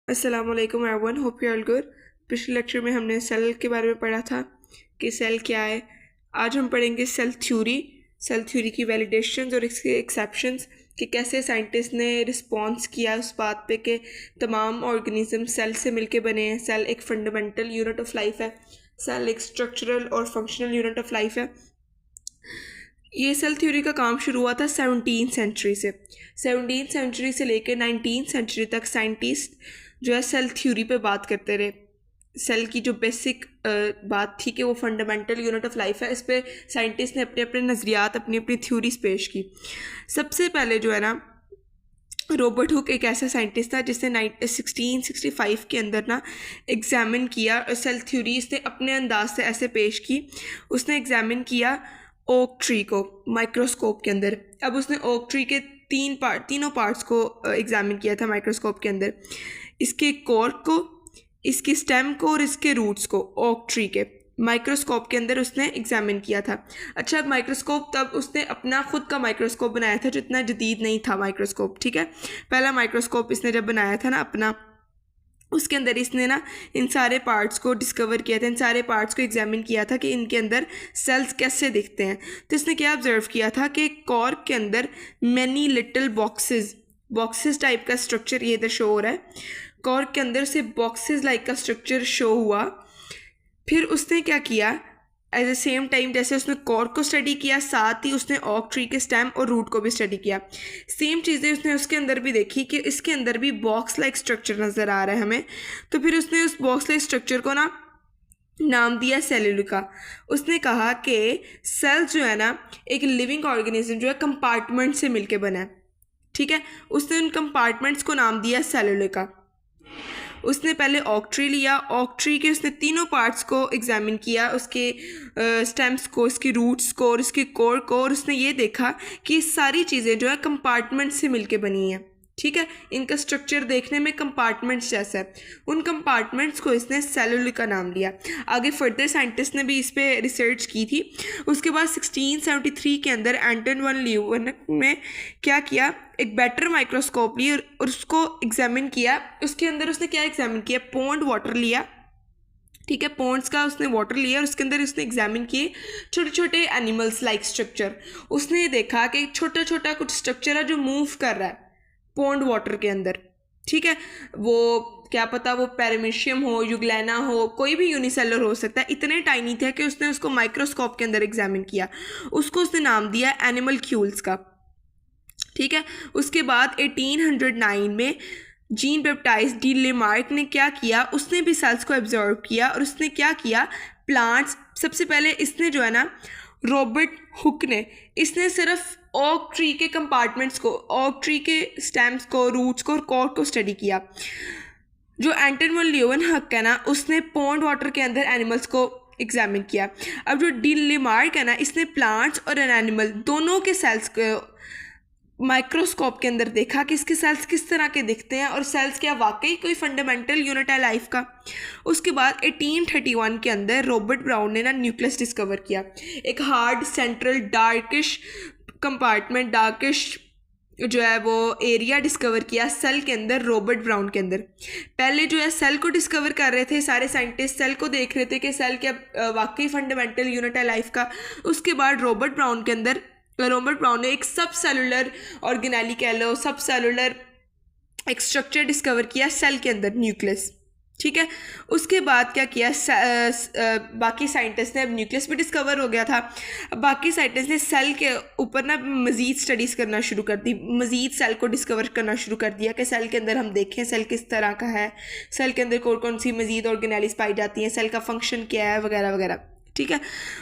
अस्सलाम वालेकुम everyone, hope you are good. पिछले लेक्चर में हमने सेल के बारे में पढ़ा था कि सेल क्या है। आज हम पढ़ेंगे सेल थ्योरी की वैलिडेशंस और इसके एक्सेप्शंस कि कैसे साइंटिस्ट ने रिस्पॉन्स किया उस बात पे कि तमाम ऑर्गेनिज्म सेल से मिलके बने हैं। सेल एक फंडामेंटल यूनिट ऑफ लाइफ है, सेल एक स्ट्रक्चरल और फंक्शनल यूनिट ऑफ लाइफ है। ये सेल थ्योरी का काम शुरू हुआ था 17th सेंचुरी से। 17th सेंचुरी से लेकर 19th सेंचुरी तक साइंटिस्ट जो है सेल थ्योरी पे बात करते रहे। सेल की जो बेसिक बात थी कि वो फंडामेंटल यूनिट ऑफ लाइफ है, इस पे साइंटिस्ट ने अपने अपने नज़रियात, अपनी अपनी थ्योरीज पेश की। सबसे पहले जो है ना, रॉबर्ट हुक एक ऐसा साइंटिस्ट था जिसने 1665 के अंदर ना एग्जामिन किया सेल थ्योरी। इसने अपने अंदाज से ऐसे पेश की। उसने एग्जामिन किया ओक ट्री को माइक्रोस्कोप के अंदर। अब उसने ओक ट्री के तीनों पार्ट्स को एग्जामिन किया था माइक्रोस्कोप के अंदर, इसके कोर को, इसकी स्टेम को और इसके रूट्स को। ओक ट्री के माइक्रोस्कोप के अंदर उसने एग्जामिन किया था। अच्छा, माइक्रोस्कोप तब उसने अपना खुद का माइक्रोस्कोप बनाया था जो इतना जदीद नहीं था माइक्रोस्कोप, ठीक है। पहला माइक्रोस्कोप इसने जब बनाया था ना अपना, उसके अंदर इसने ना इन सारे पार्ट्स को डिस्कवर किया था, इन सारे पार्ट्स को एग्जामिन किया था कि इनके अंदर सेल्स कैसे दिखते हैं। तो इसने क्या ऑब्जर्व किया था कि कॉर्क के अंदर मैनी लिटिल बॉक्सेस टाइप का स्ट्रक्चर ये इधर शो हो रहा है। कॉर्क के अंदर से बॉक्सेस लाइक का स्ट्रक्चर शो हुआ। फिर उसने क्या किया, एट द सेम टाइम जैसे उसने कॉर्क को स्टडी किया, साथ ही उसने ऑक ट्री के स्टेम और रूट को भी स्टडी किया। सेम चीज़ें उसने उसके अंदर भी देखी कि इसके अंदर भी बॉक्स लाइक स्ट्रक्चर नज़र आ रहा है हमें। तो फिर उसने उस बॉक्स लाइक स्ट्रक्चर को ना नाम दिया सेलुलिका। उसने कहा कि सेल जो है ना एक लिविंग ऑर्गेनिज्म जो है कंपार्टमेंट से मिलके बना है, ठीक है। उसने उन कंपार्टमेंट्स को नाम दिया सेलुलिका। उसने पहले ऑक ट्री लिया, ऑक ट्री के उसने तीनों पार्ट्स को एग्जामिन किया, उसके स्टेम्स को, इसके रूट्स को और इसके कोर को, और उसने ये देखा कि सारी चीज़ें जो है कंपार्टमेंट से मिलके बनी हैं, ठीक है। इनका स्ट्रक्चर देखने में कंपार्टमेंट्स जैसा है। उन कंपार्टमेंट्स को इसने सेलुलिका नाम लिया। आगे फर्दर साइंटिस्ट ने भी इस पर रिसर्च की थी। उसके बाद 1673 के अंदर एंटन वन ल्यूवेनक ने क्या किया, एक बेटर माइक्रोस्कोप ली और उसको एग्जामिन किया। उसके अंदर उसने क्या एग्जामिन किया, पॉन्ड वाटर लिया, ठीक है। पॉन्ड्स का उसने वाटर लिया और उसके अंदर उसने एग्जामिन किए छोटे छोटे एनिमल्स लाइक स्ट्रक्चर। उसने देखा कि छोटा छोटा कुछ स्ट्रक्चर है जो मूव कर रहा है पॉन्ड वाटर के अंदर, ठीक है। वो क्या पता वो पैरामीशियम हो, यूग्लेना हो, कोई भी यूनिसेलर हो सकता है। इतने टाइनी थे कि उसने उसको माइक्रोस्कोप के अंदर एग्जामिन किया। उसको उसने नाम दिया एनिमल क्यूल्स का, ठीक है। उसके बाद 1809 में जीन बैप्टाइस्ट डी लेमार्क ने क्या किया, उसने भी सेल्स को ऑब्जर्व किया और उसने क्या किया, प्लांट्स। सबसे पहले इसने जो है ना, रॉबर्ट हुक ने, इसने सिर्फ ओक ट्री के कंपार्टमेंट्स को, ओक ट्री के स्टेम्स को, रूट्स को और कोर को स्टडी किया। जो एंटन वन ल्यूवेनहक है ना, उसने पॉन्ड वाटर के अंदर एनिमल्स को एग्जामिन किया। अब जो डी लेमार्क है ना, इसने प्लांट्स और एनिमल दोनों के सेल्स को माइक्रोस्कोप के अंदर देखा कि इसके सेल्स किस तरह के दिखते हैं और सेल्स क्या वाकई कोई फंडामेंटल यूनिट है लाइफ का। उसके बाद 1831 के अंदर रॉबर्ट ब्राउन ने ना न्यूक्लियस डिस्कवर किया, एक hard central darkish compartment, darkish जो है वो एरिया डिस्कवर किया सेल के अंदर, रॉबर्ट ब्राउन के अंदर। पहले जो है सेल को डिस्कवर कर रहे थे सारे साइंटिस्ट, सेल को देख रहे थे कि सेल क्या वाकई फंडामेंटल यूनिट है लाइफ का। उसके बाद रॉबर्ट ब्राउन ने एक सब सेलुलर ऑर्गेनेली कह लो, सब सेलुलर एक स्ट्रक्चर डिस्कवर किया सेल के अंदर, न्यूक्लियस, ठीक है। उसके बाद क्या किया, बाकी साइंटिस्ट ने, अब न्यूक्लियस भी डिस्कवर हो गया था, अब बाकी साइंटिस्ट ने सेल के ऊपर ना मज़ीद स्टडीज़ करना शुरू कर दी, मज़ीद सेल को डिस्कवर करना शुरू कर दिया कि सेल के अंदर हम देखें सेल किस तरह का है, सेल के अंदर कौन कौन सी मज़ीद ऑर्गेनेलीज पाई जाती हैं, सेल का फंक्शन क्या है, वगैरह वगैरह, ठीक है।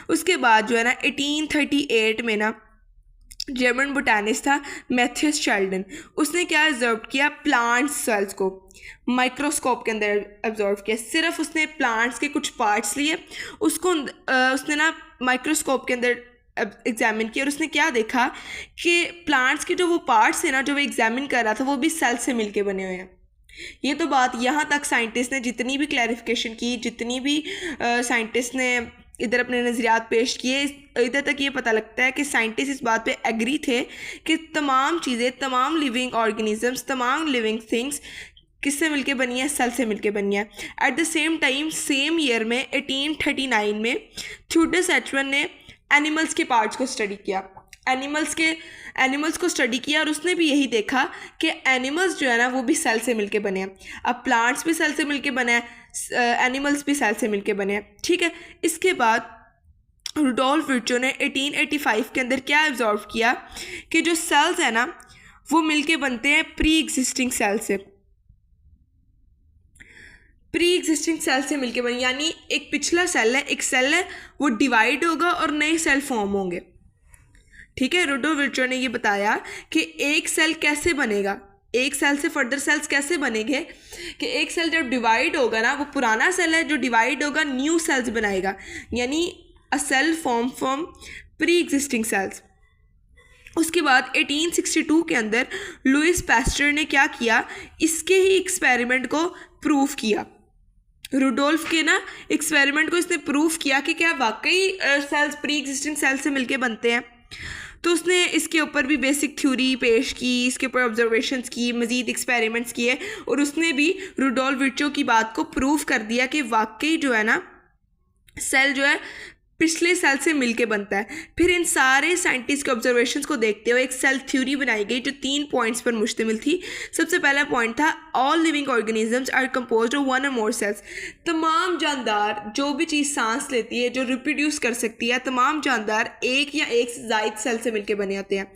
उसके बाद जो है ना 1838 में ना जर्मन बोटानिस्ट था मैथ्यूस शेल्डन, उसने क्या ऑब्जर्व किया, प्लांट सेल्स को माइक्रोस्कोप के अंदर ऑब्जर्व किया। सिर्फ उसने प्लांट्स के कुछ पार्ट्स लिए, उसको उसने ना माइक्रोस्कोप के अंदर एग्जामिन किया और उसने क्या देखा कि प्लांट्स के जो वो पार्ट्स थे ना, जो वो एग्जामिन कर रहा था, वो भी सेल से मिलके बने हुए हैं। ये तो बात यहाँ तक साइंटिस्ट ने जितनी भी क्लैरिफिकेशन की, जितनी भी साइंटिस्ट ने इधर अपने नज़रियात पेश किए, इधर तक ये पता लगता है कि साइंटिस्ट इस बात पे एग्री थे कि तमाम चीज़ें, तमाम लिविंग ऑर्गेनिजम्स, तमाम लिविंग थिंग्स किससे मिलके बनी है? सेल से मिलके बनी है। At the same time same year में 1839 में थ्यूडिस एचमन ने एनिमल्स के पार्ट्स को स्टडी किया, एनिमल्स को स्टडी किया और उसने भी यही देखा कि एनिमल्स जो है ना वो भी सेल से मिलके बने हैं। अब प्लांट्स भी सेल से मिलके बने हैं, एनिमल्स भी सेल से मिलके बने हैं, ठीक है। इसके बाद रुडोल्फ विर्चो ने 1885 के अंदर क्या ऑब्जर्व किया कि जो सेल्स है ना वो मिलके बनते हैं प्री एग्जिस्टिंग सेल से, प्री एग्जिस्टिंग सेल से मिलके बने, यानी एक पिछला सेल है, एक सेल है, वो डिवाइड होगा और नए सेल फॉर्म होंगे, ठीक है। रुडोल्फ विर्चो ने ये बताया कि एक सेल कैसे बनेगा, एक सेल से फर्दर सेल्स कैसे बनेंगे कि एक सेल जब डिवाइड होगा ना, वो पुराना सेल है जो डिवाइड होगा न्यू सेल्स बनाएगा, यानी a cell form from pre existing cells. उसके बाद 1862 के अंदर लुइस पास्चर ने क्या किया, इसके ही एक्सपेरिमेंट को प्रूव किया। रुडोल्फ के ना एक्सपेरिमेंट को इसने प्रूव किया कि क्या वाकई सेल्स प्री एग्जिस्टिंग सेल से मिलके बनते हैं। तो उसने इसके ऊपर भी बेसिक थ्योरी पेश की, इसके ऊपर ऑब्जर्वेशंस की, मज़ीद एक्सपेरिमेंट्स किए और उसने भी रुडोल्फ विर्चो की बात को प्रूव कर दिया कि वाकई जो है ना सेल जो है पिछले सेल से मिलके बनता है। फिर इन सारे साइंटिस्ट के ऑब्जर्वेशंस को देखते हुए एक सेल थ्योरी बनाई गई जो 3 पॉइंट्स पर मुश्तमिल थी। सबसे पहला पॉइंट था all living organisms are composed of one or more sales. तमाम जानदार, जो भी चीज़ सांस लेती है, जो रिप्रोड्यूस कर सकती है, तमाम जानदार एक या एक से ज़ायद सेल से मिलके बने होते हैं।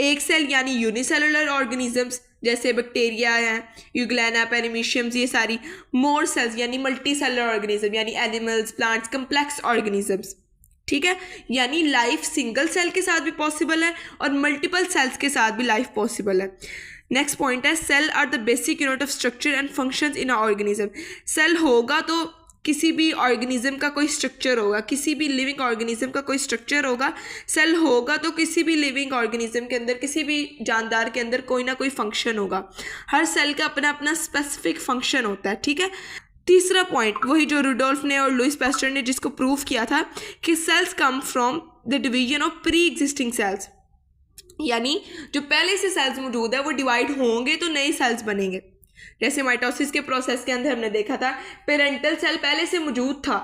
एक सेल यानी यूनिसेलुलर ऑर्गेनिजम्स जैसे बैक्टीरिया हैं, यूग्लेना, पेरिमीशियम्स, ये सारी। मोर सेल्स यानी मल्टी सेलुलर ऑर्गेनिज्म यानी एनिमल्स, प्लांट्स, कम्प्लेक्स ऑर्गेनिजम्स, ठीक है। यानी लाइफ सिंगल सेल के साथ भी पॉसिबल है और मल्टीपल सेल्स के साथ भी लाइफ पॉसिबल है। नेक्स्ट पॉइंट है cell are the basic unit of structure and functions in a organism. Cell होगा तो किसी भी ऑर्गेनिज्म का कोई स्ट्रक्चर होगा, किसी भी लिविंग ऑर्गेनिज्म का कोई स्ट्रक्चर होगा। सेल होगा तो किसी भी लिविंग ऑर्गेनिज्म के अंदर, किसी भी जानदार के अंदर कोई ना कोई फंक्शन होगा। हर सेल का अपना अपना स्पेसिफिक फंक्शन होता है, ठीक है। तीसरा पॉइंट वही जो रुडोल्फ ने और लुइस पास्चर ने जिसको प्रूव किया था कि cells come from the division of pre existing cells, यानी जो पहले से सेल्स मौजूद है वो डिवाइड होंगे तो नए सेल्स बनेंगे। जैसे माइटोसिस के प्रोसेस के अंदर हमने देखा था पेरेंटल सेल पहले से मौजूद था,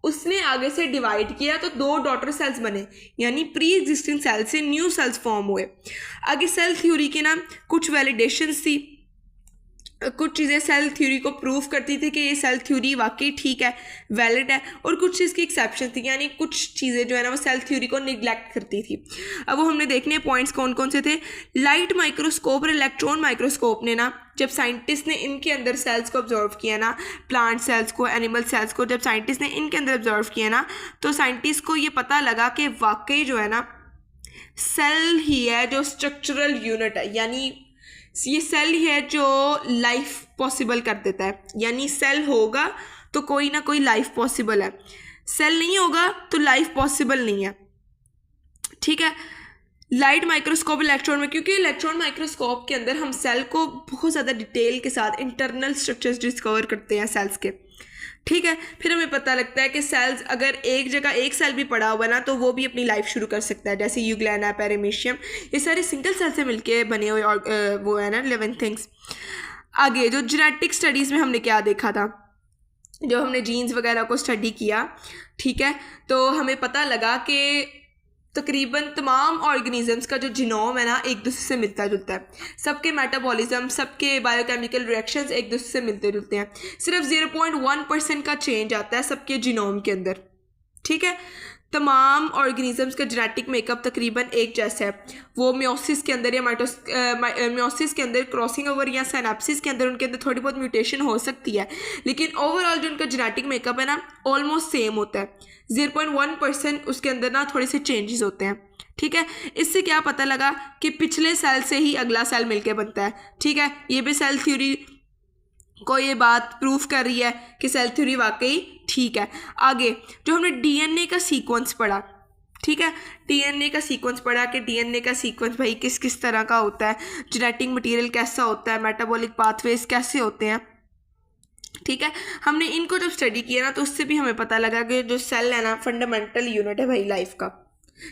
उसने आगे से डिवाइड किया तो 2 डॉटर सेल्स बने, यानी प्री एग्जिस्टिंग सेल से न्यू सेल्स फॉर्म हुए। आगे सेल थ्योरी के ना कुछ वैलिडेशंस थी, कुछ चीज़ें सेल थ्योरी को प्रूव करती थी कि ये सेल थ्योरी वाकई ठीक है, वैलिड है, और कुछ चीज़ की एक्सेप्शन थी, यानी कुछ चीज़ें जो है ना वो सेल थ्योरी को निगलेक्ट करती थी। अब वो हमने देखने पॉइंट्स कौन कौन से थे। लाइट माइक्रोस्कोप और इलेक्ट्रॉन माइक्रोस्कोप ने ना जब साइंटिस्ट ने इनके अंदर सेल्स को ऑब्जर्व किया ना, प्लांट सेल्स को, एनिमल सेल्स को, जब साइंटिस्ट ने इनके अंदर ऑब्जर्व किया ना तो साइंटिस्ट को ये पता लगा कि वाकई जो है ना सेल ही है जो स्ट्रक्चरल यूनिट है, यानी ये सेल ही है जो लाइफ पॉसिबल कर देता है। यानी सेल होगा तो कोई ना कोई लाइफ पॉसिबल है, सेल नहीं होगा तो लाइफ पॉसिबल नहीं है, ठीक है। लाइट माइक्रोस्कोप इलेक्ट्रॉन में, क्योंकि इलेक्ट्रॉन माइक्रोस्कोप के अंदर हम सेल को बहुत ज़्यादा डिटेल के साथ इंटरनल स्ट्रक्चर्स डिस्कवर करते हैं सेल्स के, ठीक है। फिर हमें पता लगता है कि सेल्स अगर एक जगह एक सेल भी पड़ा हुआ ना तो वो भी अपनी लाइफ शुरू कर सकता है, जैसे यूग्लेना, पेरिमीशियम, ये सारे सिंगल सेल से मिलके बने हुए और वो है ना लिविंग थिंग्स। आगे जो जेनेटिक स्टडीज़ में हमने क्या देखा था, जो हमने जीन्स वगैरह को स्टडी किया, ठीक है, तो हमें पता लगा कि तकरीबन तमाम ऑर्गेनिजम्स का जो जीनोम है ना एक दूसरे से मिलता जुलता है, सबके मेटाबॉलिज्म, सबके बायोकेमिकल रिएक्शंस एक दूसरे से मिलते जुलते हैं। सिर्फ 0.1% का चेंज आता है सबके जीनोम के अंदर, ठीक है। तमाम ऑर्गेनिजम्स का जेनेटिक मेकअप तकरीबन एक जैसा है। वो मियोसिस के अंदर या मियोसिस के अंदर क्रॉसिंग ओवर या सिनेप्सिस के अंदर उनके अंदर थोड़ी बहुत म्यूटेशन हो सकती है, लेकिन ओवरऑल जो उनका जेनेटिक मेकअप है ना ऑलमोस्ट सेम होता है। 0.1% उसके अंदर ना थोड़े से चेंजेस होते हैं, ठीक है। इससे क्या पता लगा कि पिछले सेल से ही अगला सेल मिलके बनता है, ठीक है। ये भी सेल थ्योरी को ये बात प्रूफ कर रही है कि सेल थ्योरी वाकई ठीक है। आगे जो हमने डीएनए का सीक्वेंस पढ़ा, ठीक है, डीएनए का सीक्वेंस पढ़ा कि डीएनए का सीक्वेंस भाई किस किस तरह का होता है, जेनेटिक मटेरियल कैसा होता है, मेटाबॉलिक पाथवेज कैसे होते हैं, ठीक है। हमने इनको जब स्टडी किया ना तो उससे भी हमें पता लगा कि जो सेल है ना फंडामेंटल यूनिट है भाई लाइफ का।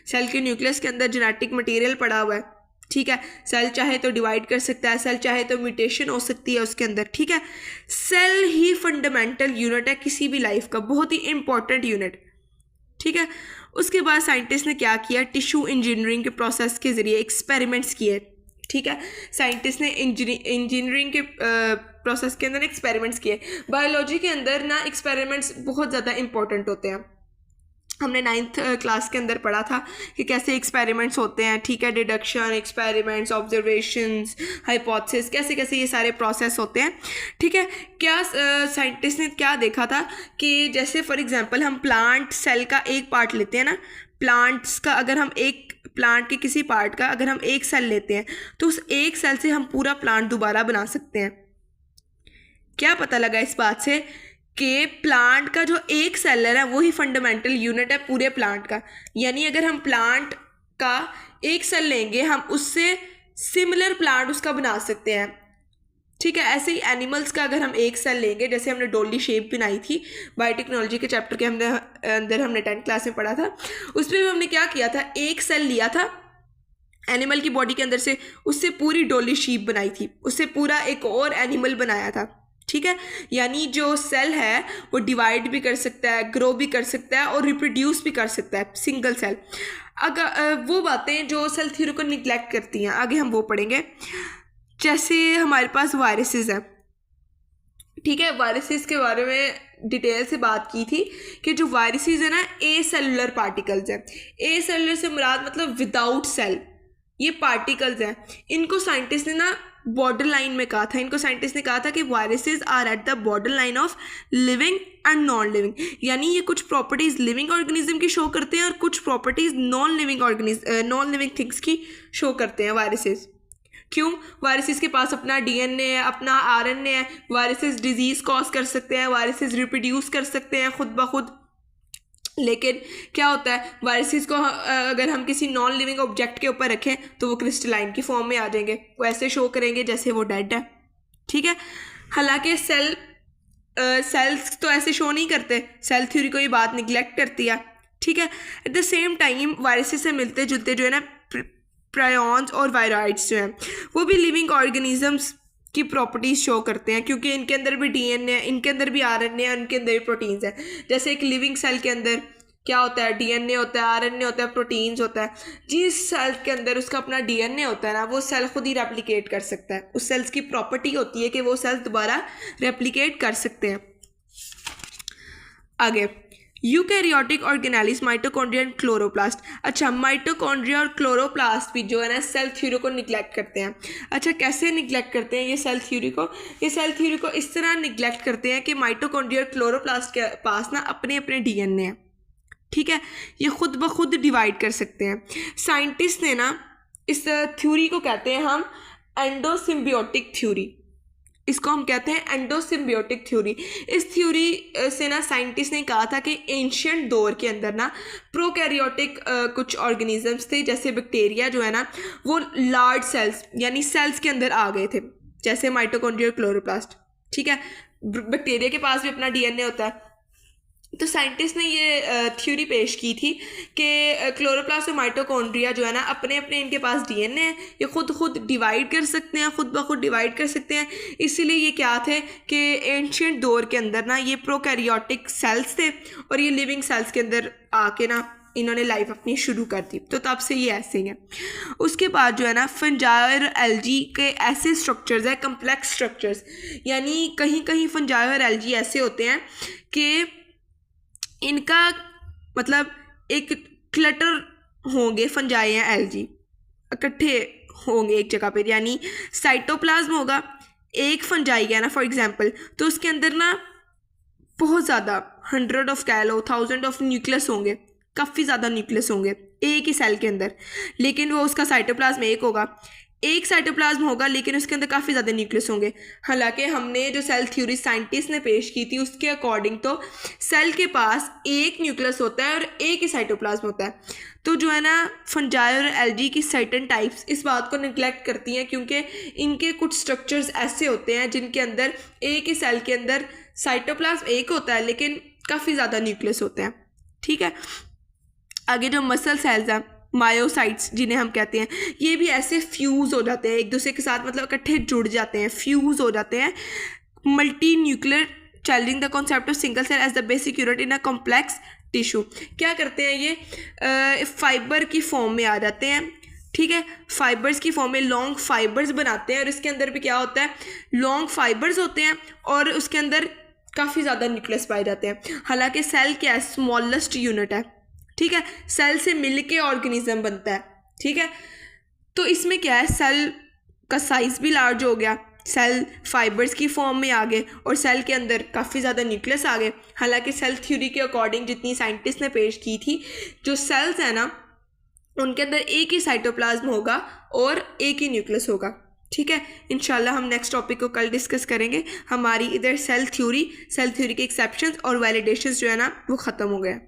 सेल के न्यूक्लियस के अंदर जेनेटिक मटेरियल पड़ा हुआ है, ठीक है, सेल चाहे तो डिवाइड कर सकता है, सेल चाहे तो म्यूटेशन हो सकती है उसके अंदर, ठीक है। सेल ही फंडामेंटल यूनिट है किसी भी लाइफ का, बहुत ही इंपॉर्टेंट यूनिट, ठीक है। उसके बाद साइंटिस्ट ने क्या किया, टिश्यू इंजीनियरिंग के प्रोसेस के ज़रिए एक्सपेरिमेंट्स किए, ठीक है। साइंटिस्ट ने इंजीनियरिंग के प्रोसेस के अंदर एक्सपेरिमेंट्स किए। बायोलॉजी के अंदर ना एक्सपेरिमेंट्स बहुत ज़्यादा इंपॉर्टेंट होते हैं। हमने 9th क्लास के अंदर पढ़ा था कि कैसे एक्सपेरिमेंट्स होते हैं, ठीक है। डिडक्शन, एक्सपेरिमेंट्स, ऑब्जर्वेशंस, हाइपोथेसिस, कैसे कैसे ये सारे प्रोसेस होते हैं, ठीक है। क्या साइंटिस्ट ने क्या देखा था कि जैसे फॉर एग्जांपल हम प्लांट सेल का एक पार्ट लेते हैं ना, प्लांट्स का अगर हम एक प्लांट के किसी पार्ट का अगर हम एक सेल लेते हैं तो उस एक सेल से हम पूरा प्लांट दोबारा बना सकते हैं। क्या पता लगा इस बात से कि प्लांट का जो एक सेल है वही फंडामेंटल यूनिट है पूरे प्लांट का। यानी अगर हम प्लांट का एक सेल लेंगे हम उससे सिमिलर प्लांट उसका बना सकते हैं, ठीक है। ऐसे ही एनिमल्स का अगर हम एक सेल लेंगे, जैसे हमने डोली शेप बनाई थी बायोटेक्नोलॉजी के चैप्टर के अंदर हमने 10th क्लास में पढ़ा था, उसमें भी हमने क्या किया था, एक सेल लिया था एनिमल की बॉडी के अंदर से, उससे पूरी डोली शेप बनाई थी, उससे पूरा एक और एनिमल बनाया था, ठीक है। यानी जो सेल है वो डिवाइड भी कर सकता है, ग्रो भी कर सकता है और रिप्रोड्यूस भी कर सकता है, सिंगल सेल। अगर वो बातें जो सेल थ्योरी को निग्लेक्ट करती हैं, आगे हम वो पढ़ेंगे। जैसे हमारे पास वायरसेस है, ठीक है। वायरसेस के बारे में डिटेल से बात की थी कि जो वायरसेस है ना, ए सेलुलर पार्टिकल्स हैं। ए सेलुलर से मुराद मतलब विदाउट सेल, ये पार्टिकल्स हैं। इनको साइंटिस्ट ने ना बॉर्डर लाइन में कहा था, इनको साइंटिस्ट ने कहा था कि viruses are at the border line of living and non living. यानी ये कुछ प्रॉपर्टीज लिविंग ऑर्गेनिज्म की शो करते हैं और कुछ प्रॉपर्टीज नॉन लिविंग थिंग्स की शो करते हैं वायरसेस। क्यों? वायरसेस के पास अपना डीएनए है, अपना आरएनए है, वायरसेस डिजीज कॉज कर सकते हैं, वायरसेस रिप्रोड्यूस कर सकते हैं खुद ब खुद। लेकिन क्या होता है, वायरसेस को अगर हम किसी नॉन लिविंग ऑब्जेक्ट के ऊपर रखें तो वो क्रिस्टलाइन की फॉर्म में आ जाएंगे, वो ऐसे शो करेंगे जैसे वो डेड है, ठीक है। हालांकि सेल्स तो ऐसे शो नहीं करते, सेल थ्योरी को ये बात निगलेक्ट करती है, ठीक है। At the same time viruses से मिलते जुलते जो है ना प्रायॉन्स और वायराइड्स जो हैं वो भी लिविंग ऑर्गेनिजम्स की प्रॉपर्टीज शो करते हैं, क्योंकि इनके अंदर भी डीएनए है, इनके अंदर भी आरएनए है, इनके अंदर भी प्रोटीन्स है। जैसे एक लिविंग सेल के अंदर क्या होता है, डीएनए होता है, आरएनए होता है, प्रोटीन्स होता है। जिस सेल के अंदर उसका अपना डीएनए होता है ना, वो सेल खुद ही रेप्लिकेट कर सकता है, उस सेल्स की प्रॉपर्टी होती है कि वो सेल दोबारा रेप्लिकेट कर सकते हैं। आगे eukaryotic organelles, mitochondria and chloroplast. अच्छा, माइटोकॉन्ड्रिया और क्लोरोप्लास्ट भी जो है ना सेल थ्योरी को निग्लेक्ट करते हैं। अच्छा, कैसे निग्लेक्ट करते हैं ये सेल थ्योरी को? ये सेल थ्योरी को इस तरह निग्लेक्ट करते हैं कि माइटोकॉन्ड्रिया और क्लोरोप्लास्ट के पास ना अपने अपने डीएनए हैं, ठीक है। ये खुद ब खुद डिवाइड कर सकते हैं। साइंटिस्ट ने ना इस थ्योरी को कहते हैं हम एंडोसिम्बियोटिक थ्योरी, इसको हम कहते हैं एंडोसिम्बियोटिक थ्योरी। इस थ्योरी से ना साइंटिस्ट ने कहा था कि एंशिएंट दौर के अंदर ना प्रोकैरियोटिक कुछ ऑर्गेनिजम्स थे, जैसे बैक्टीरिया जो है ना वो लार्ज सेल्स यानी सेल्स के अंदर आ गए थे, जैसे माइटोकॉन्ड्रिया और क्लोरोप्लास्ट, ठीक है। बैक्टीरिया के पास भी अपना डीएनए होता है। तो साइंटिस्ट ने ये थ्योरी पेश की थी कि क्लोरोप्लास्ट और माइटोकॉन्ड्रिया जो है ना अपने अपने इनके पास डीएनए है, ये खुद डिवाइड कर सकते हैं, खुद ब खुद डिवाइड कर सकते हैं। इसीलिए ये क्या थे कि एंशिएंट दौर के अंदर ना ये प्रोकैरियोटिक सेल्स थे और ये लिविंग सेल्स के अंदर आके ना इन्होंने लाइफ अपनी शुरू कर दी। तो तब से ये ऐसे ही है। उसके बाद जो है ना फंजाई और एल्गी के ऐसे स्ट्रक्चर्स है, कम्प्लेक्स स्ट्रक्चर्स, यानी कहीं कहीं फंजाई और एल्गी ऐसे होते हैं कि इनका मतलब एक क्लटर होंगे, फंजाई या एल्गी इकट्ठे होंगे एक जगह पर, यानी साइटोप्लाज्म होगा एक फंजाई का ना फॉर एग्जांपल, तो उसके अंदर ना बहुत ज़्यादा 100 ऑफ कह लो 1000 ऑफ न्यूक्लियस होंगे, काफ़ी ज़्यादा न्यूक्लियस होंगे एक ही सेल के अंदर, लेकिन वो उसका साइटोप्लाज्म एक होगा, एक साइटोप्लाज्म होगा लेकिन उसके अंदर काफ़ी ज़्यादा न्यूक्लियस होंगे। हालांकि हमने जो सेल थ्योरी साइंटिस्ट ने पेश की थी उसके अकॉर्डिंग तो सेल के पास एक न्यूक्लियस होता है और एक ही साइटोप्लाज्म होता है। तो जो है ना फंजाई और एल्गी की सर्टेन टाइप्स इस बात को निगलेक्ट करती हैं, क्योंकि इनके कुछ स्ट्रक्चर्स ऐसे होते हैं जिनके अंदर एक ही सेल के अंदर साइटोप्लाज्म एक होता है लेकिन काफ़ी ज़्यादा न्यूक्लियस होते हैं, ठीक है। आगे जो मसल सेल्स हैं मायोसाइट्स जिन्हें हम कहते हैं, ये भी ऐसे फ्यूज़ हो जाते हैं एक दूसरे के साथ, मतलब इकट्ठे जुड़ जाते हैं, फ्यूज़ हो जाते हैं। Multinuclear challenging the concept of single cell as the basic unit in a complex tissue. क्या करते हैं ये फाइबर की फॉर्म में आ जाते हैं, ठीक है, फाइबर्स की फॉर्म में लॉन्ग फाइबर्स बनाते हैं और इसके अंदर भी क्या होता है, लॉन्ग फाइबर्स होते हैं और उसके अंदर काफ़ी ज़्यादा न्यूक्लियस पाए जाते हैं। हालांकि सेल क्या है, स्मॉलेस्ट यूनिट है, ठीक है, सेल से मिलके ऑर्गेनिज्म बनता है, ठीक है। तो इसमें क्या है, सेल का साइज़ भी लार्ज हो गया, सेल फाइबर्स की फॉर्म में आ गए और सेल के अंदर काफ़ी ज़्यादा न्यूक्लियस आ गए। हालांकि सेल थ्योरी के अकॉर्डिंग जितनी साइंटिस्ट ने पेश की थी, जो सेल्स है ना उनके अंदर एक ही साइटोप्लाज्म होगा और एक ही न्यूक्लियस होगा, ठीक है। इंशाल्लाह हम नेक्स्ट टॉपिक को कल डिस्कस करेंगे। हमारी इधर सेल थ्योरी के एक्सेप्शंस और वैलिडेशंस जो है ना वो ख़त्म हो गए।